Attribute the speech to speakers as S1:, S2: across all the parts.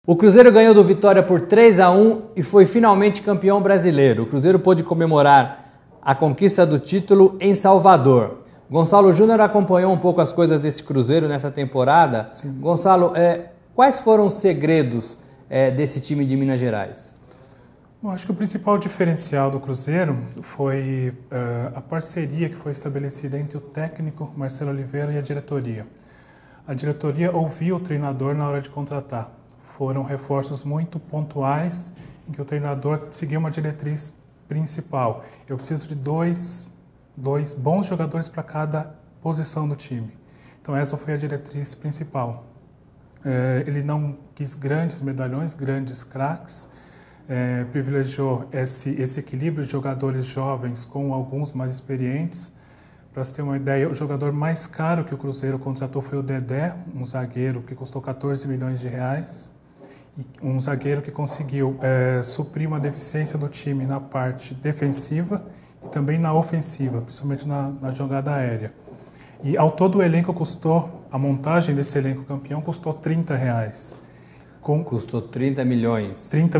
S1: O Cruzeiro ganhou do Vitória por 3-1 e foi finalmente campeão brasileiro. O Cruzeiro pôde comemorar a conquista do título em Salvador. Gonçalo Júnior acompanhou um pouco as coisas desse Cruzeiro nessa temporada. Sim. Gonçalo, quais foram os segredos desse time de Minas Gerais?
S2: Bom, acho que o principal diferencial do Cruzeiro foi a parceria que foi estabelecida entre o técnico Marcelo Oliveira e a diretoria. A diretoria ouviu o treinador na hora de contratar. Foram reforços muito pontuais em que o treinador seguiu uma diretriz principal. Eu preciso de dois bons jogadores para cada posição do time. Então essa foi a diretriz principal. Ele não quis grandes medalhões, grandes craques, privilegiou esse equilíbrio de jogadores jovens com alguns mais experientes. Para você ter uma ideia, o jogador mais caro que o Cruzeiro contratou foi o Dedé, um zagueiro que custou 14 milhões de reais. Um zagueiro que conseguiu suprir uma deficiência do time na parte defensiva e também na ofensiva, principalmente na jogada aérea. E ao todo o elenco a montagem desse elenco campeão custou R$30.
S1: Custou 30 milhões.
S2: 30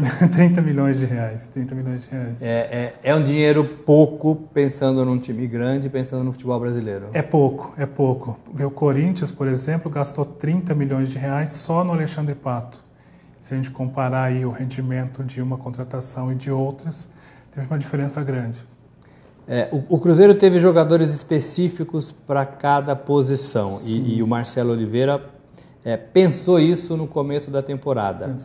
S2: milhões de reais. 30 milhões de reais.
S1: É um dinheiro pouco pensando num time grande, pensando no futebol brasileiro.
S2: É pouco. O Corinthians, por exemplo, gastou 30 milhões de reais só no Alexandre Pato. Se a gente comparar aí o rendimento de uma contratação e de outras, teve uma diferença grande.
S1: O Cruzeiro teve jogadores específicos para cada posição e o Marcelo Oliveira pensou isso no começo da temporada.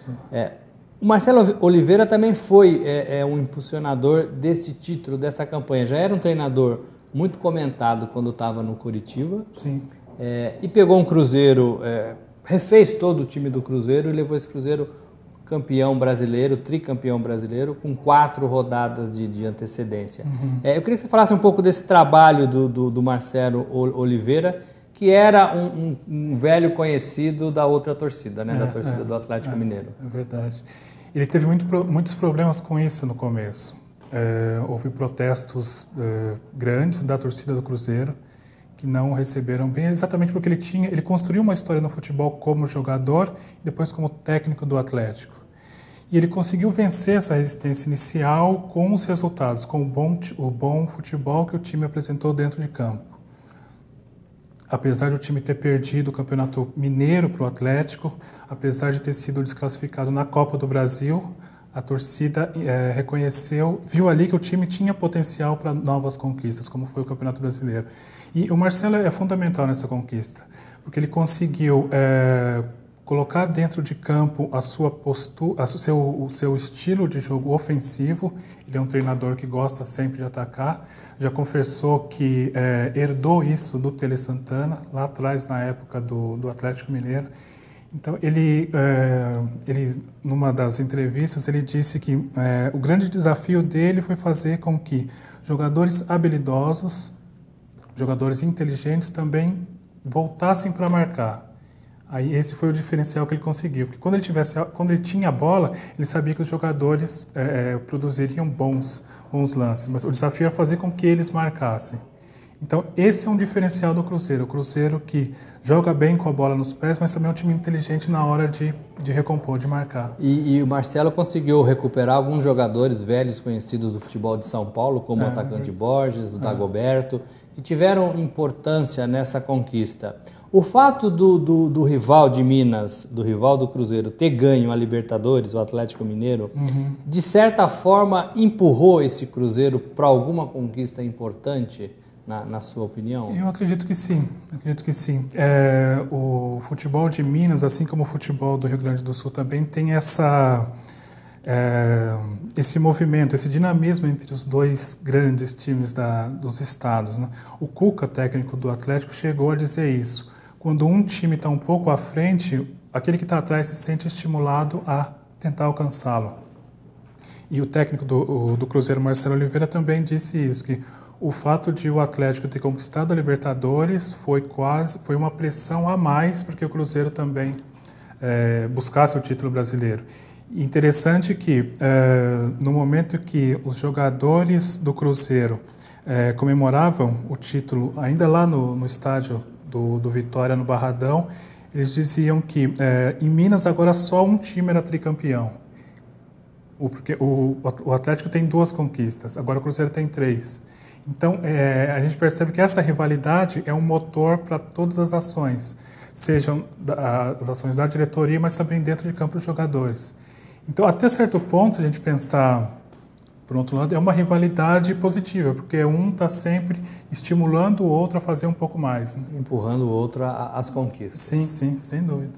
S1: O Marcelo Oliveira também foi um impulsionador desse título, dessa campanha. Já era um treinador muito comentado quando estava no Coritiba.
S2: Sim.
S1: E pegou um Cruzeiro... refez todo o time do Cruzeiro e levou esse Cruzeiro campeão brasileiro, tricampeão brasileiro, com 4 rodadas de antecedência. Uhum. Eu queria que você falasse um pouco desse trabalho do Marcelo Oliveira, que era um velho conhecido da outra torcida, né? Da torcida do Atlético Mineiro.
S2: É verdade. Ele teve muitos problemas com isso no começo. Houve protestos grandes da torcida do Cruzeiro, que não receberam bem, exatamente porque ele construiu uma história no futebol como jogador e depois como técnico do Atlético. E ele conseguiu vencer essa resistência inicial com os resultados, com o bom futebol que o time apresentou dentro de campo. Apesar de o time ter perdido o Campeonato Mineiro para o Atlético, apesar de ter sido desclassificado na Copa do Brasil, a torcida reconheceu, viu ali que o time tinha potencial para novas conquistas, como foi o Campeonato Brasileiro. E o Marcelo é fundamental nessa conquista, porque ele conseguiu colocar dentro de campo a sua postura, o seu estilo de jogo ofensivo. Ele é um treinador que gosta sempre de atacar. Já confessou que herdou isso do Tele Santana, lá atrás, na época do Atlético Mineiro. Então, ele numa das entrevistas, ele disse que o grande desafio dele foi fazer com que jogadores habilidosos, jogadores inteligentes também voltassem para marcar. Aí esse foi o diferencial que ele conseguiu, porque quando ele tinha a bola, ele sabia que os jogadores produziriam bons lances, mas o desafio era fazer com que eles marcassem. Então, esse é um diferencial do Cruzeiro. O Cruzeiro que joga bem com a bola nos pés, mas também é um time inteligente na hora de recompor, de marcar.
S1: E o Marcelo conseguiu recuperar alguns jogadores velhos conhecidos do futebol de São Paulo, como o atacante Borges, o Dagoberto, que tiveram importância nessa conquista. O fato do rival de Minas, do rival do Cruzeiro, ter ganho a Libertadores, o Atlético Mineiro, de certa forma empurrou esse Cruzeiro para alguma conquista importante? Na sua opinião?
S2: Eu acredito que sim. O futebol de Minas, assim como o futebol do Rio Grande do Sul, também tem esse movimento, esse dinamismo entre os dois grandes times dos estados, né? O Cuca, técnico do Atlético, chegou a dizer isso. Quando um time está um pouco à frente, aquele que está atrás se sente estimulado a tentar alcançá-lo. E o técnico do Cruzeiro, Marcelo Oliveira, também disse isso, que o fato de o Atlético ter conquistado a Libertadores foi uma pressão a mais para que o Cruzeiro também buscasse o título brasileiro. E interessante que, no momento que os jogadores do Cruzeiro comemoravam o título, ainda lá no estádio do Vitória no Barradão, eles diziam que em Minas agora só um time era tricampeão. Porque o Atlético tem 2 conquistas, agora o Cruzeiro tem 3. Então, a gente percebe que essa rivalidade é um motor para todas as ações, sejam as ações da diretoria, mas também dentro de campo dos jogadores. Então, até certo ponto, se a gente pensar, por outro lado, é uma rivalidade positiva, porque um está sempre estimulando o outro a fazer um pouco mais, né?
S1: Empurrando o outro às conquistas.
S2: Sim, sim, sem dúvida.